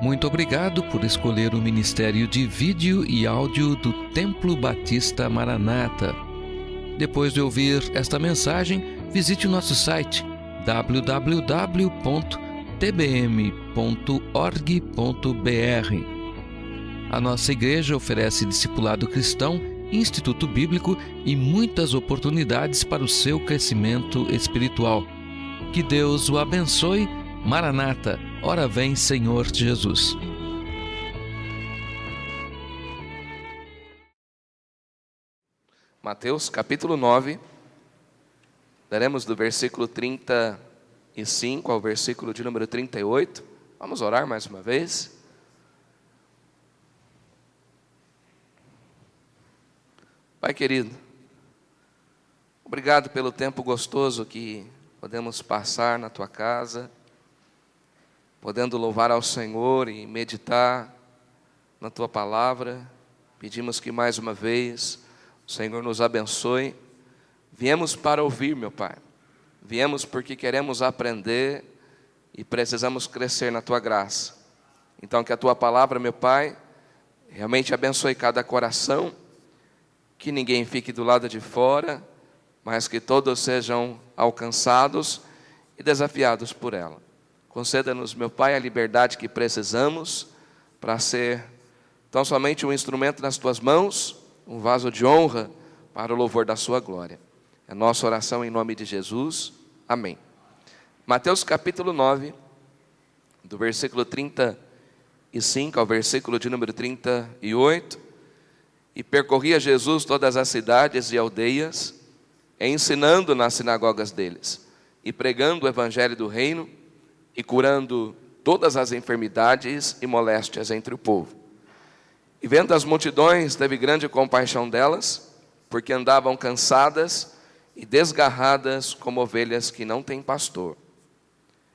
Muito obrigado por escolher o Ministério de Vídeo e Áudio do Templo Batista Maranata. Depois de ouvir esta mensagem, visite o nosso site www.tbm.org.br. A nossa igreja oferece discipulado cristão, instituto bíblico e muitas oportunidades para o seu crescimento espiritual. Que Deus o abençoe. Maranata, ora vem, Senhor Jesus. Mateus capítulo 9, daremos do versículo 35 ao versículo de número 38. Vamos orar mais uma vez. Pai querido, obrigado pelo tempo gostoso que podemos passar na Tua casa, podendo louvar ao Senhor e meditar na Tua palavra. Pedimos que mais uma vez o Senhor nos abençoe. Viemos para ouvir, meu Pai. Viemos porque queremos aprender e precisamos crescer na Tua graça. Então que a Tua palavra, meu Pai, realmente abençoe cada coração, que ninguém fique do lado de fora, mas que todos sejam alcançados e desafiados por ela. Conceda-nos, meu Pai, a liberdade que precisamos para ser tão somente um instrumento nas Tuas mãos, um vaso de honra para o louvor da Sua glória. É a nossa oração em nome de Jesus. Amém. Mateus capítulo 9, do versículo 35 ao versículo de número 38. E percorria Jesus todas as cidades e aldeias, ensinando nas sinagogas deles, e pregando o evangelho do reino, e curando todas as enfermidades e moléstias entre o povo. E vendo as multidões, teve grande compaixão delas, porque andavam cansadas e desgarradas como ovelhas que não têm pastor.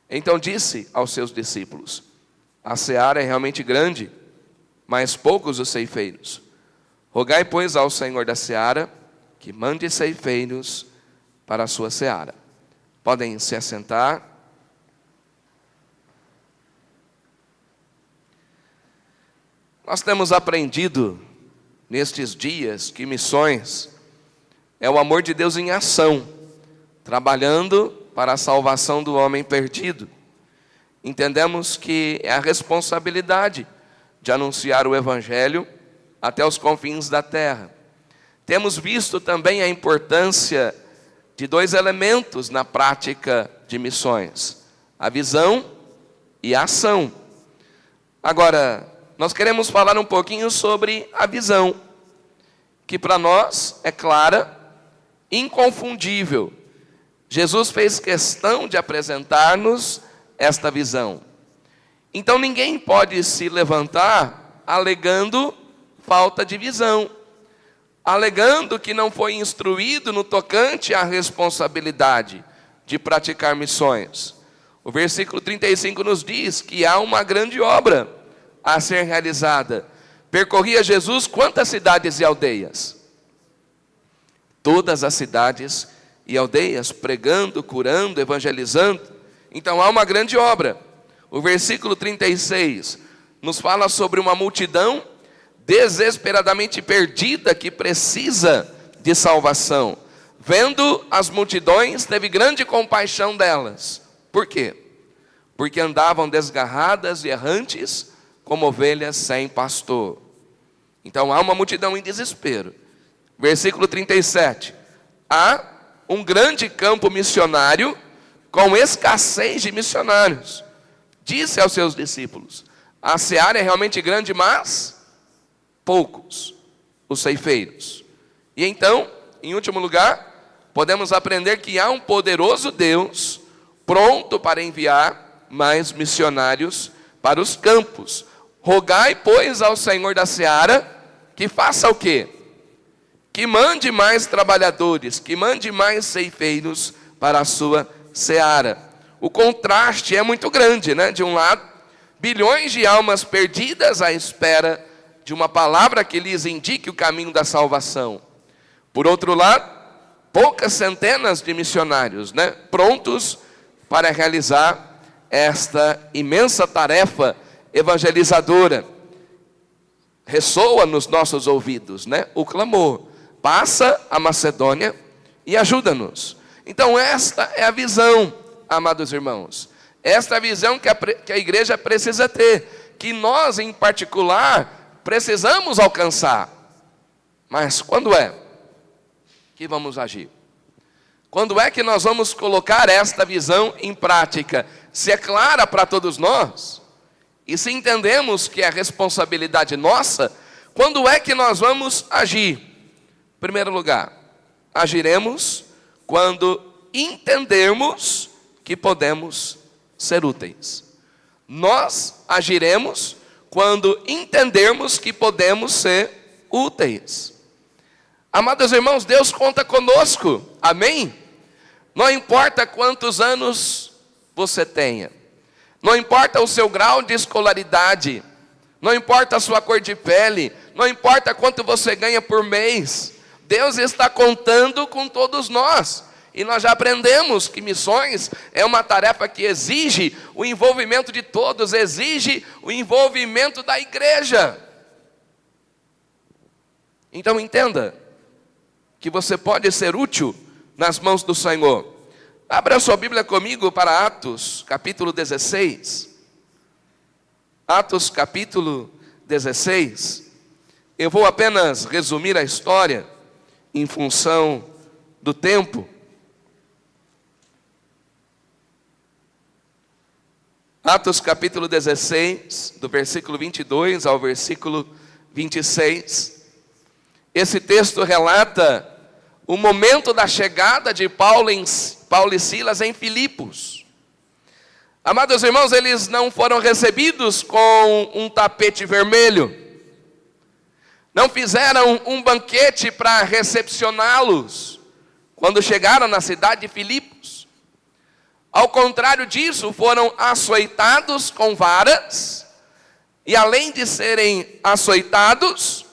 Então disse aos seus discípulos: a seara é realmente grande, mas poucos os ceifeiros. Rogai, pois, ao Senhor da seara, que mande ceifeiros para a sua seara. Podem se assentar. Nós temos aprendido nestes dias que missões é o amor de Deus em ação, trabalhando para a salvação do homem perdido. Entendemos que é a responsabilidade de anunciar o evangelho até os confins da terra. Temos visto também a importância de dois elementos na prática de missões: a visão e a ação. Agora, nós queremos falar um pouquinho sobre a visão, que para nós é clara, inconfundível. Jesus fez questão de apresentar-nos esta visão. Então ninguém pode se levantar alegando falta de visão, alegando que não foi instruído no tocante à responsabilidade de praticar missões. O versículo 35 nos diz que há uma grande obra a ser realizada. Percorria Jesus quantas cidades e aldeias? Todas as cidades e aldeias, pregando, curando, evangelizando. Então há uma grande obra. O versículo 36 nos fala sobre uma multidão desesperadamente perdida que precisa de salvação. Vendo as multidões, teve grande compaixão delas. Por quê? Porque andavam desgarradas e errantes como ovelhas sem pastor. Então há uma multidão em desespero. Versículo 37. Há um grande campo missionário com escassez de missionários. Disse aos seus discípulos: a seara é realmente grande, mas poucos os ceifeiros. E então, em último lugar, podemos aprender que há um poderoso Deus pronto para enviar mais missionários para os campos. Rogai, pois, ao Senhor da seara que faça o quê? Que mande mais trabalhadores, que mande mais ceifeiros para a sua seara. O contraste é muito grande, né? De um lado, bilhões de almas perdidas à espera de uma palavra que lhes indique o caminho da salvação. Por outro lado, poucas centenas de missionários, né? Prontos para realizar esta imensa tarefa evangelizadora. Ressoa nos nossos ouvidos, né? O clamor: passa a Macedônia e ajuda-nos. Então esta é a visão, amados irmãos. Esta é a visão que a igreja precisa ter, que nós em particular precisamos alcançar. Mas quando é que vamos agir? Quando é que nós vamos colocar esta visão em prática? Se é clara para todos nós, e se entendemos que é responsabilidade nossa, quando é que nós vamos agir? Em primeiro lugar, agiremos quando entendermos que podemos ser úteis. Nós agiremos quando entendermos que podemos ser úteis. Amados irmãos, Deus conta conosco, amém? Não importa quantos anos você tenha, não importa o seu grau de escolaridade, não importa a sua cor de pele, não importa quanto você ganha por mês, Deus está contando com todos nós. E nós já aprendemos que missões é uma tarefa que exige o envolvimento de todos, exige o envolvimento da igreja. Então entenda que você pode ser útil nas mãos do Senhor. Abra sua Bíblia comigo para Atos, capítulo 16. Atos, capítulo 16. Eu vou apenas resumir a história em função do tempo. Atos capítulo 16, do versículo 22 ao versículo 26. Esse texto relata o momento da chegada de Paulo e Silas em Filipos. Amados irmãos, eles não foram recebidos com um tapete vermelho. Não fizeram um banquete para recepcioná-los quando chegaram na cidade de Filipos. Ao contrário disso, foram açoitados com varas, e além de serem açoitados,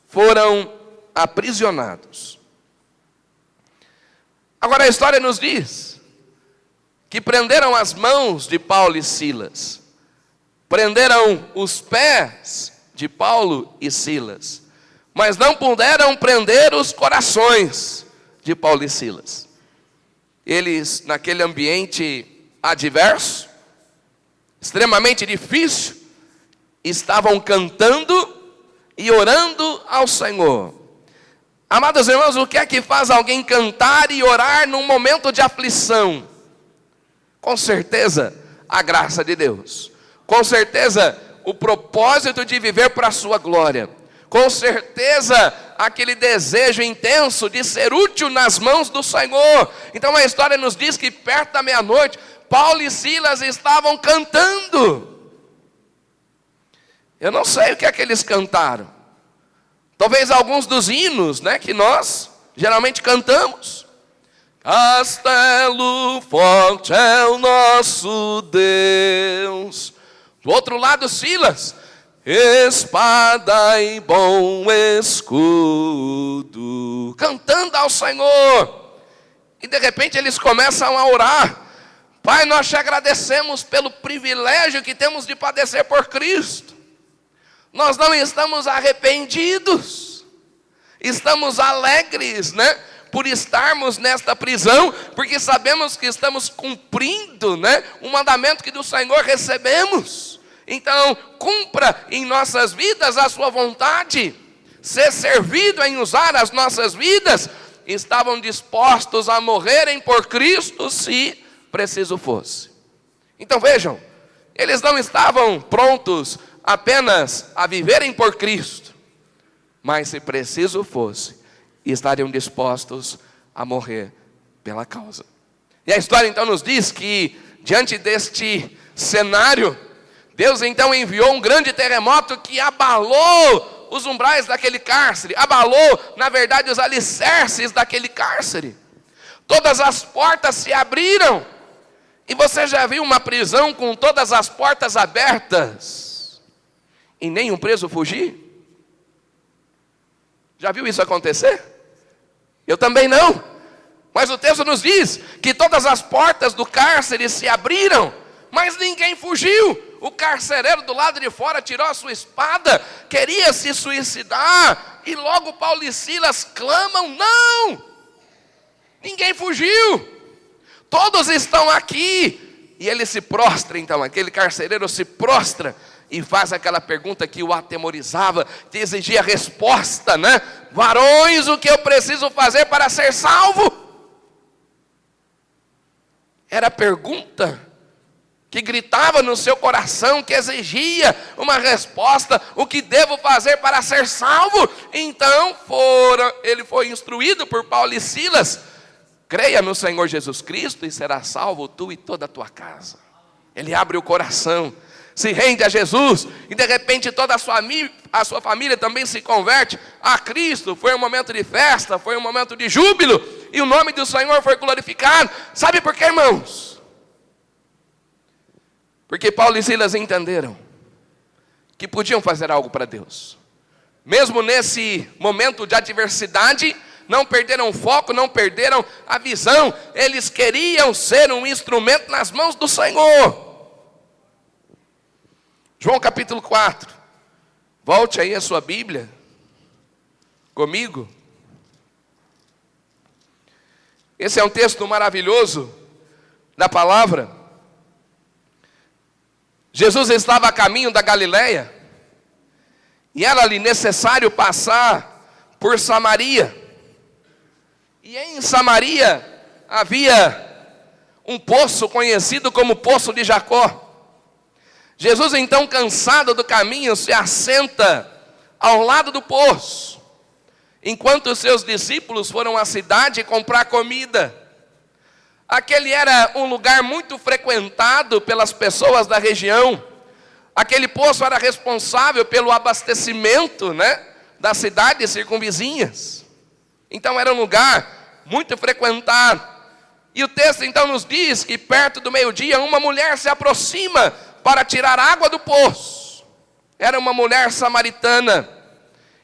foram aprisionados. Agora a história nos diz que prenderam as mãos de Paulo e Silas, prenderam os pés de Paulo e Silas, mas não puderam prender os corações de Paulo e Silas. Eles, naquele ambiente adverso, extremamente difícil, estavam cantando e orando ao Senhor. Amados irmãos, o que é que faz alguém cantar e orar num momento de aflição? Com certeza, a graça de Deus. Com certeza, o propósito de viver para a sua glória. Com certeza, aquele desejo intenso de ser útil nas mãos do Senhor. Então a história nos diz que perto da meia-noite, Paulo e Silas estavam cantando. Eu não sei o que é que eles cantaram. Talvez alguns dos hinos, né, que nós geralmente cantamos. Castelo forte é o nosso Deus. Do outro lado, Silas: espada e bom escudo, cantando ao Senhor. E de repente eles começam a orar: Pai, nós te agradecemos pelo privilégio que temos de padecer por Cristo. Nós não estamos arrependidos, estamos alegres, né, por estarmos nesta prisão, porque sabemos que estamos cumprindo, né, um mandamento que do Senhor recebemos. Então, cumpra em nossas vidas a sua vontade, ser servido em usar as nossas vidas. Estavam dispostos a morrerem por Cristo, se preciso fosse. Então vejam, eles não estavam prontos apenas a viverem por Cristo, mas se preciso fosse, estariam dispostos a morrer pela causa. E a história então nos diz que, diante deste cenário, Deus então enviou um grande terremoto que abalou os umbrais daquele cárcere, abalou, na verdade, os alicerces daquele cárcere. Todas as portas se abriram. E você já viu uma prisão com todas as portas abertas e nenhum preso fugir? Já viu isso acontecer? Eu também não. Mas o texto nos diz que todas as portas do cárcere se abriram, mas ninguém fugiu. O carcereiro do lado de fora tirou a sua espada, queria se suicidar, e logo Paulo e Silas clamam: não! Ninguém fugiu, todos estão aqui. E ele se prostra então, aquele carcereiro se prostra e faz aquela pergunta que o atemorizava, que exigia resposta, né? Varões, o que eu preciso fazer para ser salvo? Era a pergunta que gritava no seu coração, que exigia uma resposta: o que devo fazer para ser salvo? Então ele foi instruído por Paulo e Silas: creia no Senhor Jesus Cristo e será salvo tu e toda a tua casa. Ele abre o coração, se rende a Jesus, e de repente toda a sua família também se converte a Cristo. Foi um momento de festa, foi um momento de júbilo, e o nome do Senhor foi glorificado. Sabe por quê, irmãos? Porque Paulo e Silas entenderam que podiam fazer algo para Deus. Mesmo nesse momento de adversidade, não perderam o foco, não perderam a visão. Eles queriam ser um instrumento nas mãos do Senhor. João capítulo 4. Volte aí a sua Bíblia comigo. Esse é um texto maravilhoso da palavra. Jesus estava a caminho da Galileia e era-lhe necessário passar por Samaria. E em Samaria havia um poço conhecido como Poço de Jacó. Jesus então, cansado do caminho, se assenta ao lado do poço, enquanto os seus discípulos foram à cidade comprar comida. Aquele era um lugar muito frequentado pelas pessoas da região. Aquele poço era responsável pelo abastecimento, das cidades circunvizinhas. Então era um lugar muito frequentado. E o texto então nos diz que perto do meio-dia uma mulher se aproxima para tirar água do poço. Era uma mulher samaritana.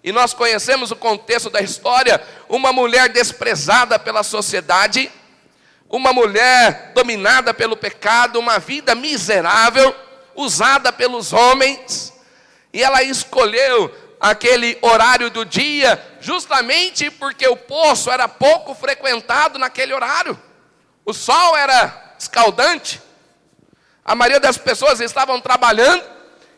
E nós conhecemos o contexto da história: uma mulher desprezada pela sociedade, uma mulher dominada pelo pecado, uma vida miserável, usada pelos homens. E ela escolheu aquele horário do dia justamente porque o poço era pouco frequentado naquele horário. O sol era escaldante, a maioria das pessoas estavam trabalhando,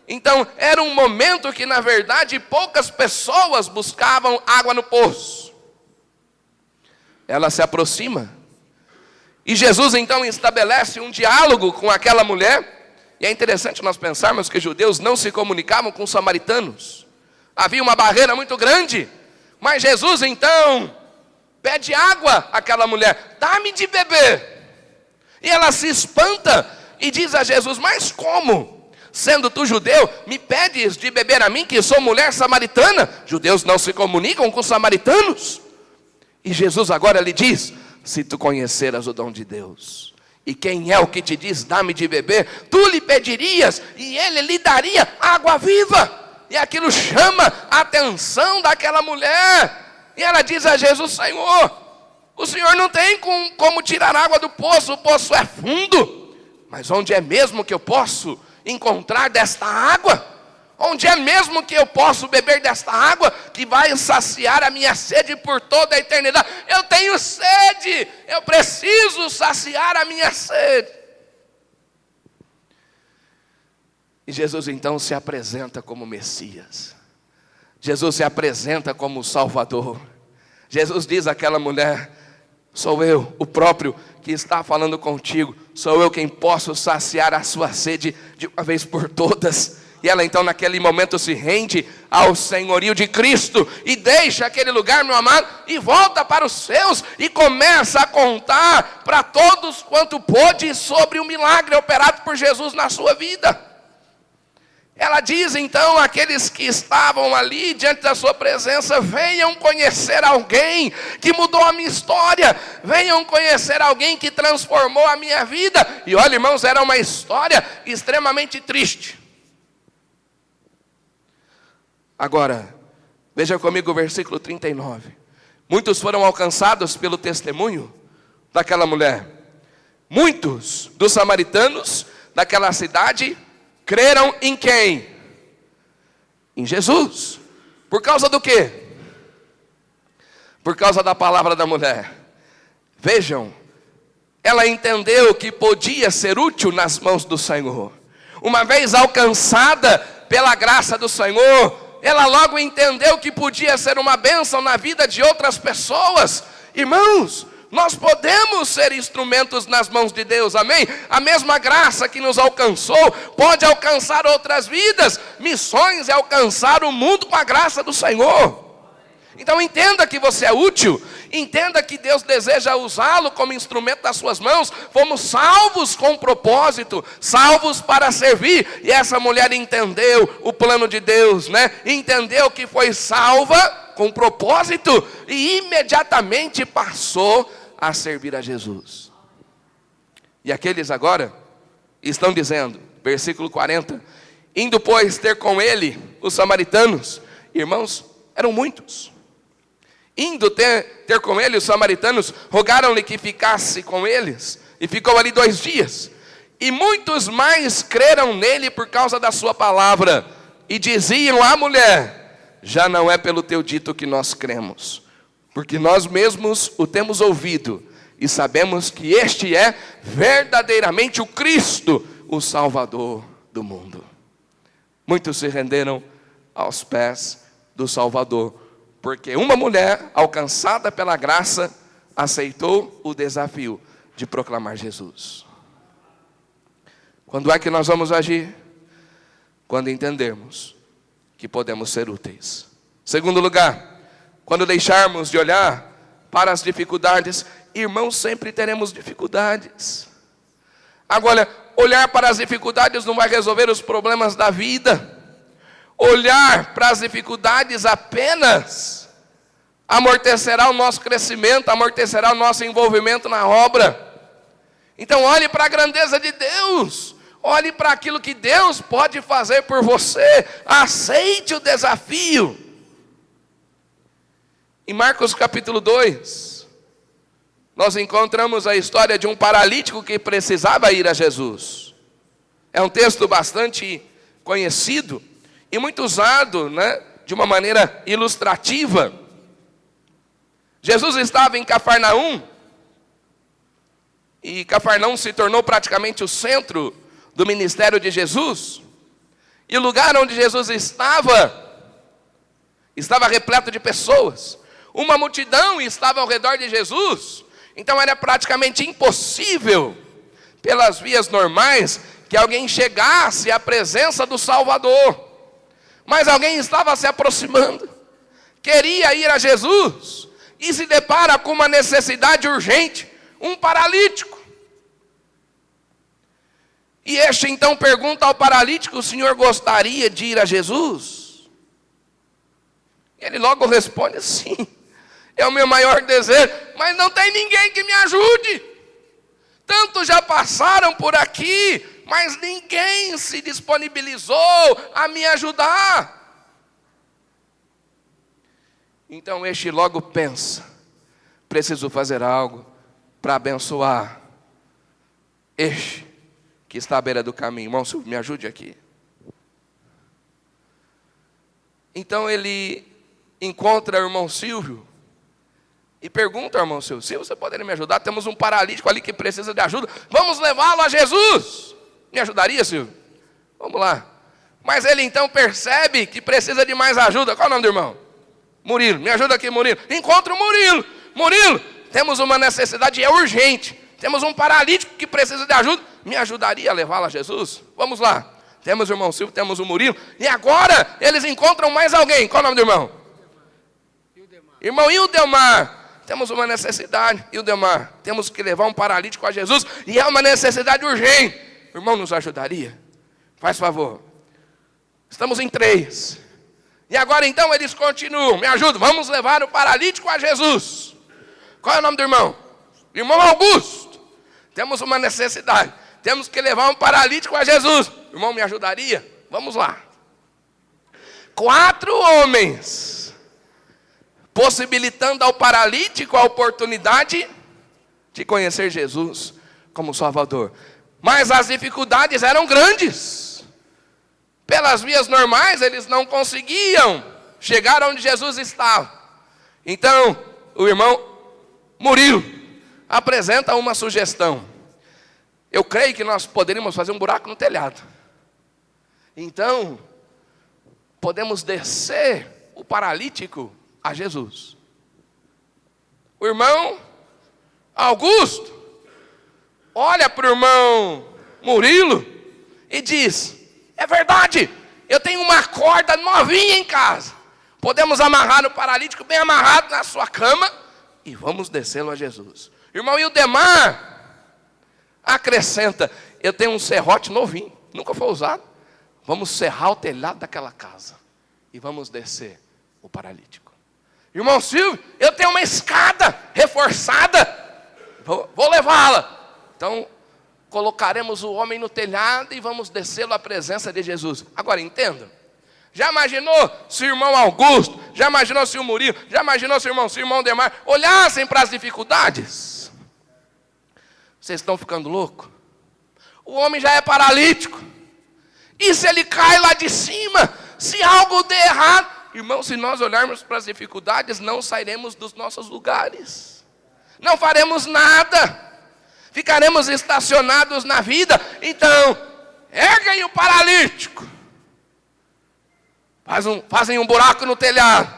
então era um momento que na verdade poucas pessoas buscavam água no poço. Ela se aproxima e Jesus então estabelece um diálogo com aquela mulher. E é interessante nós pensarmos que judeus não se comunicavam com samaritanos, havia uma barreira muito grande. Mas Jesus então pede água àquela mulher: dá-me de beber. E ela se espanta e diz a Jesus: mas como? Sendo tu judeu, me pedes de beber a mim, que sou mulher samaritana? Judeus não se comunicam com samaritanos. E Jesus agora lhe diz: se tu conheceras o dom de Deus, e quem é o que te diz dá-me de beber, tu lhe pedirias e ele lhe daria água viva. E aquilo chama a atenção daquela mulher. E ela diz a Jesus: Senhor, o Senhor não tem como tirar água do poço, o poço é fundo. Mas onde é mesmo que eu posso encontrar desta água? Onde é mesmo que eu posso beber desta água que vai saciar a minha sede por toda a eternidade? Eu tenho sede, eu preciso saciar a minha sede. E Jesus então se apresenta como Messias. Jesus se apresenta como Salvador. Jesus diz àquela mulher: sou eu, o próprio que está falando contigo. Sou eu quem posso saciar a sua sede de uma vez por todas. E ela então naquele momento se rende ao senhorio de Cristo e deixa aquele lugar, meu amado, e volta para os seus e começa a contar para todos quanto pôde sobre o milagre operado por Jesus na sua vida. Ela diz então àqueles que estavam ali diante da sua presença: venham conhecer alguém que mudou a minha história, venham conhecer alguém que transformou a minha vida. E olha, irmãos, era uma história extremamente triste. Agora, veja comigo o versículo 39. Muitos foram alcançados pelo testemunho daquela mulher. Muitos dos samaritanos daquela cidade creram em quem? Em Jesus. Por causa do quê? Por causa da palavra da mulher. Vejam, ela entendeu que podia ser útil nas mãos do Senhor. Uma vez alcançada pela graça do Senhor, ela logo entendeu que podia ser uma bênção na vida de outras pessoas. Irmãos, nós podemos ser instrumentos nas mãos de Deus, amém? A mesma graça que nos alcançou pode alcançar outras vidas. Missões é alcançar o mundo com a graça do Senhor. Então entenda que você é útil, entenda que Deus deseja usá-lo como instrumento das suas mãos. Fomos salvos com propósito, salvos para servir. E essa mulher entendeu o plano de Deus, né? Entendeu que foi salva com propósito e imediatamente passou a servir a Jesus. E aqueles agora estão dizendo, versículo 40, indo pois ter com ele os samaritanos. Irmãos, eram muitos. Indo ter com ele os samaritanos, rogaram-lhe que ficasse com eles, e ficou ali 2 dias. E muitos mais creram nele por causa da sua palavra, e diziam à mulher: já não é pelo teu dito que nós cremos, porque nós mesmos o temos ouvido, e sabemos que este é verdadeiramente o Cristo, o Salvador do mundo. Muitos se renderam aos pés do Salvador, porque uma mulher alcançada pela graça aceitou o desafio de proclamar Jesus. Quando é que nós vamos agir? Quando entendermos que podemos ser úteis. Segundo lugar, quando deixarmos de olhar para as dificuldades. Irmãos, sempre teremos dificuldades. Agora, olhar para as dificuldades não vai resolver os problemas da vida. Olhar para as dificuldades apenas amortecerá o nosso crescimento, amortecerá o nosso envolvimento na obra. Então olhe para a grandeza de Deus, olhe para aquilo que Deus pode fazer por você, aceite o desafio. Em Marcos capítulo 2, nós encontramos a história de um paralítico que precisava ir a Jesus. É um texto bastante conhecido e muito usado, né, de uma maneira ilustrativa. Jesus estava em Cafarnaum, e Cafarnaum se tornou praticamente o centro do ministério de Jesus. E o lugar onde Jesus estava repleto de pessoas. Uma multidão estava ao redor de Jesus. Então era praticamente impossível, pelas vias normais, que alguém chegasse à presença do Salvador. Mas alguém estava se aproximando, queria ir a Jesus, e se depara com uma necessidade urgente, um paralítico. E este então pergunta ao paralítico: o senhor gostaria de ir a Jesus? Ele logo responde: sim, é o meu maior desejo, mas não tem ninguém que me ajude. Tantos já passaram por aqui, mas ninguém se disponibilizou a me ajudar. Então este logo pensa: preciso fazer algo para abençoar este que está à beira do caminho. Irmão Silvio, me ajude aqui. Então ele encontra o irmão Silvio e pergunta ao irmão Silvio: se você poderia me ajudar? Temos um paralítico ali que precisa de ajuda, vamos levá-lo a Jesus. Me ajudaria, Silvio? Vamos lá. Mas ele então percebe que precisa de mais ajuda. Qual é o nome do irmão? Murilo. Me ajuda aqui, Murilo. Encontra o Murilo. Murilo, temos uma necessidade e é urgente. Temos um paralítico que precisa de ajuda. Me ajudaria a levá-lo a Jesus? Vamos lá. Temos o irmão Silvio, temos o Murilo. E agora eles encontram mais alguém. Qual é o nome do irmão? Ildemar. Irmão Ildemar. Temos uma necessidade. Ildemar, temos que levar um paralítico a Jesus. E é uma necessidade urgente. O irmão nos ajudaria? Faz favor. Estamos em 3. E agora então eles continuam. Me ajudam. Vamos levar o paralítico a Jesus. Qual é o nome do irmão? Irmão Augusto. Temos uma necessidade. Temos que levar um paralítico a Jesus. O irmão me ajudaria? Vamos lá. 4 homens, possibilitando ao paralítico a oportunidade de conhecer Jesus como Salvador. Mas as dificuldades eram grandes. Pelas vias normais, eles não conseguiam chegar onde Jesus estava. Então, o irmão Murilo apresenta uma sugestão. Eu creio que nós poderíamos fazer um buraco no telhado. Então, podemos descer o paralítico a Jesus. O irmão Augusto olha para o irmão Murilo e diz: é verdade, eu tenho uma corda novinha em casa. Podemos amarrar o paralítico bem amarrado na sua cama e vamos descê-lo a Jesus. Irmão Ildemar acrescenta: eu tenho um serrote novinho, nunca foi usado. Vamos serrar o telhado daquela casa e vamos descer o paralítico. Irmão Silvio, eu tenho uma escada reforçada, vou levá-la. Então, colocaremos o homem no telhado e vamos descê-lo à presença de Jesus. Agora, entenda. Já imaginou se o irmão Augusto, já imaginou se o Murilo, já imaginou se o irmão Demar olhassem para as dificuldades? Vocês estão ficando loucos? O homem já é paralítico. E se ele cai lá de cima? Se algo der errado? Irmão, se nós olharmos para as dificuldades, não sairemos dos nossos lugares. Não faremos nada. Ficaremos estacionados na vida. Então, erguem o paralítico. Fazem um buraco no telhado.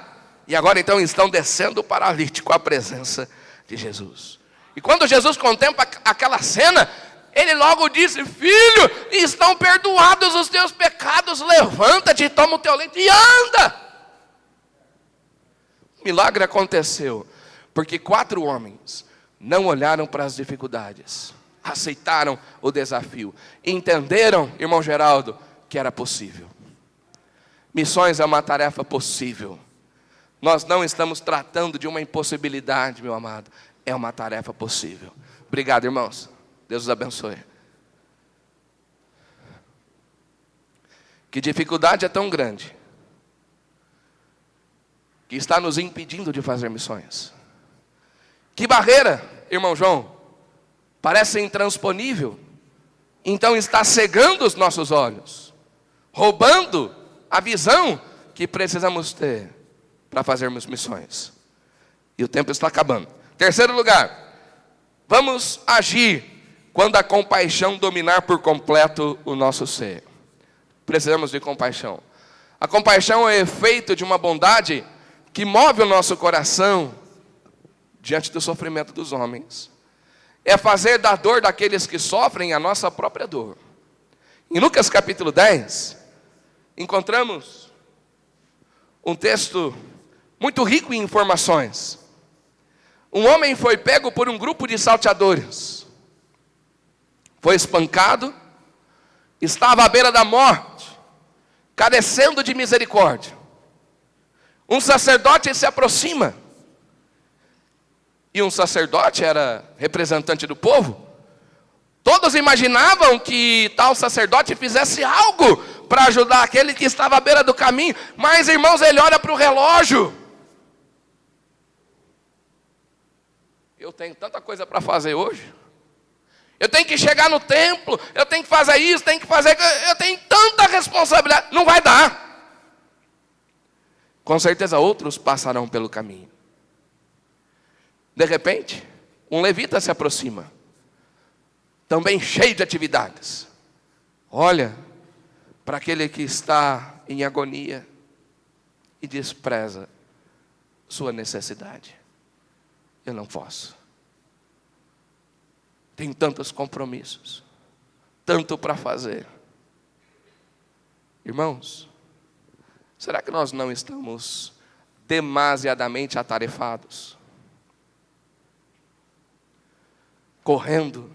E agora então estão descendo o paralítico à presença de Jesus. E quando Jesus contempla aquela cena, ele logo disse: filho, estão perdoados os teus pecados. Levanta-te, toma o teu leito e anda. O milagre aconteceu porque 4 homens não olharam para as dificuldades, aceitaram o desafio, entenderam, irmão Geraldo, que era possível. Missões é uma tarefa possível. Nós não estamos tratando de uma impossibilidade, meu amado. É uma tarefa possível. Obrigado, irmãos. Deus os abençoe. Que dificuldade é tão grande que está nos impedindo de fazer missões? Que barreira, irmão João, parece intransponível, então está cegando os nossos olhos, roubando a visão que precisamos ter para fazermos missões. E o tempo está acabando. Terceiro lugar, vamos agir quando a compaixão dominar por completo o nosso ser. Precisamos de compaixão. A compaixão é o efeito de uma bondade que move o nosso coração diante do sofrimento dos homens. É fazer da dor daqueles que sofrem a nossa própria dor. Em Lucas capítulo 10, encontramos um texto muito rico em informações. Um homem foi pego por um grupo de salteadores. Foi espancado, estava à beira da morte, carecendo de misericórdia. Um sacerdote se aproxima. E um sacerdote era representante do povo. Todos imaginavam que tal sacerdote fizesse algo para ajudar aquele que estava à beira do caminho. Mas, irmãos, ele olha para o relógio. Eu tenho tanta coisa para fazer hoje. Eu tenho que chegar no templo. Eu tenho que fazer isso, tenho que fazer... Eu tenho tanta responsabilidade. Não vai dar. Com certeza outros passarão pelo caminho. De repente, um levita se aproxima. Também cheio de atividades. Olha para aquele que está em agonia e despreza sua necessidade. Eu não posso. Tenho tantos compromissos, tanto para fazer. Irmãos, será que nós não estamos demasiadamente atarefados? Correndo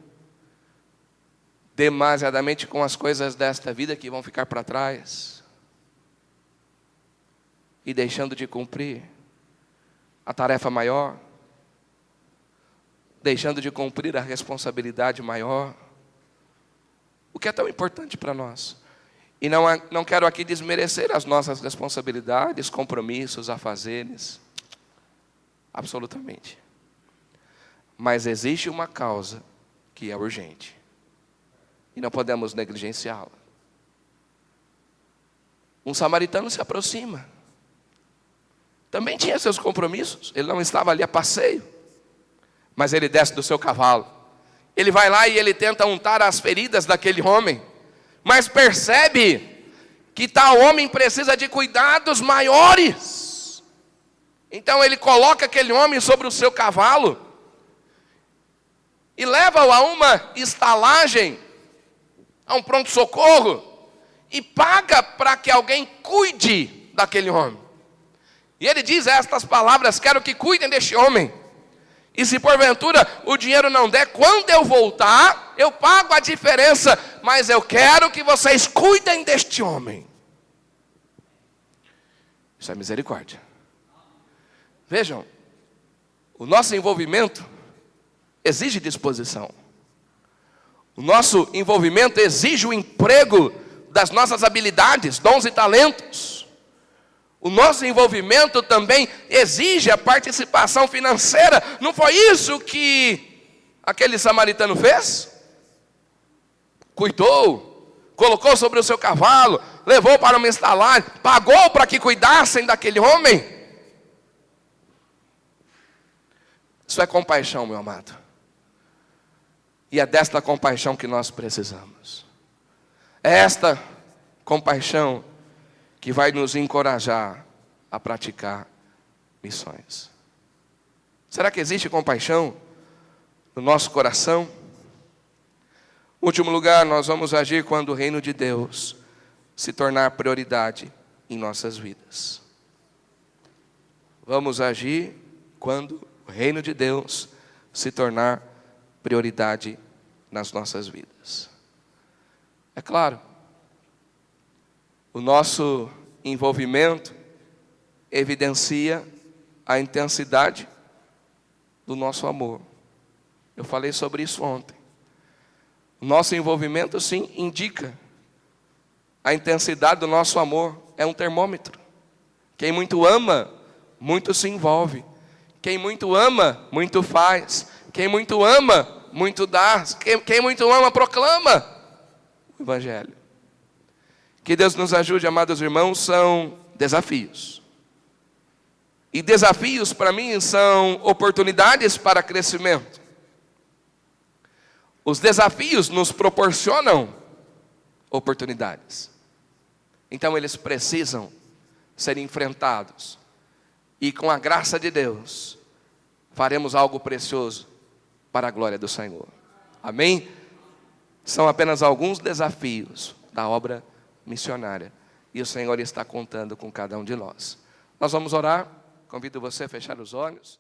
demasiadamente com as coisas desta vida que vão ficar para trás e deixando de cumprir a tarefa maior, deixando de cumprir a responsabilidade maior, o que é tão importante para nós. E não quero aqui desmerecer as nossas responsabilidades, compromissos, afazeres, absolutamente. Mas existe uma causa que é urgente. E não podemos negligenciá-la. um samaritano se aproxima. Também tinha seus compromissos, ele não estava ali a passeio, mas ele desce do seu cavalo. Ele vai lá e ele tenta untar as feridas daquele homem, mas percebe que tal homem precisa de cuidados maiores. Então ele coloca aquele homem sobre o seu cavalo e leva-o a uma estalagem, a um pronto-socorro, e paga para que alguém cuide daquele homem. E ele diz estas palavras: quero que cuidem deste homem. E se porventura o dinheiro não der, quando eu voltar, eu pago a diferença. Mas eu quero que vocês cuidem deste homem. Isso é misericórdia. Vejam, o nosso envolvimento exige disposição. O nosso envolvimento exige o emprego das nossas habilidades, dons e talentos. O nosso envolvimento também exige a participação financeira. Não foi isso que aquele samaritano fez? Cuidou, colocou sobre o seu cavalo, levou para uma estalagem, pagou para que cuidassem daquele homem. Isso é compaixão, meu amado. E é desta compaixão que nós precisamos. É esta compaixão que vai nos encorajar a praticar missões. Será que existe compaixão no nosso coração? Em último lugar, nós vamos agir quando o reino de Deus se tornar prioridade em nossas vidas. Vamos agir quando o reino de Deus se tornar prioridade nas nossas vidas. É claro, o nosso envolvimento evidencia a intensidade do nosso amor. Eu falei sobre isso ontem. O nosso envolvimento, sim, indica a intensidade do nosso amor. É um termômetro. Quem muito ama, muito se envolve. Quem muito ama, muito faz. Quem muito ama, muito dá. Quem muito ama, proclama o Evangelho. Que Deus nos ajude, amados irmãos, são desafios. E desafios, para mim, são oportunidades para crescimento. Os desafios nos proporcionam oportunidades. Então, eles precisam ser enfrentados. E com a graça de Deus, faremos algo precioso para a glória do Senhor. Amém? São apenas alguns desafios da obra missionária. E o Senhor está contando com cada um de nós. Nós vamos orar. Convido você a fechar os olhos.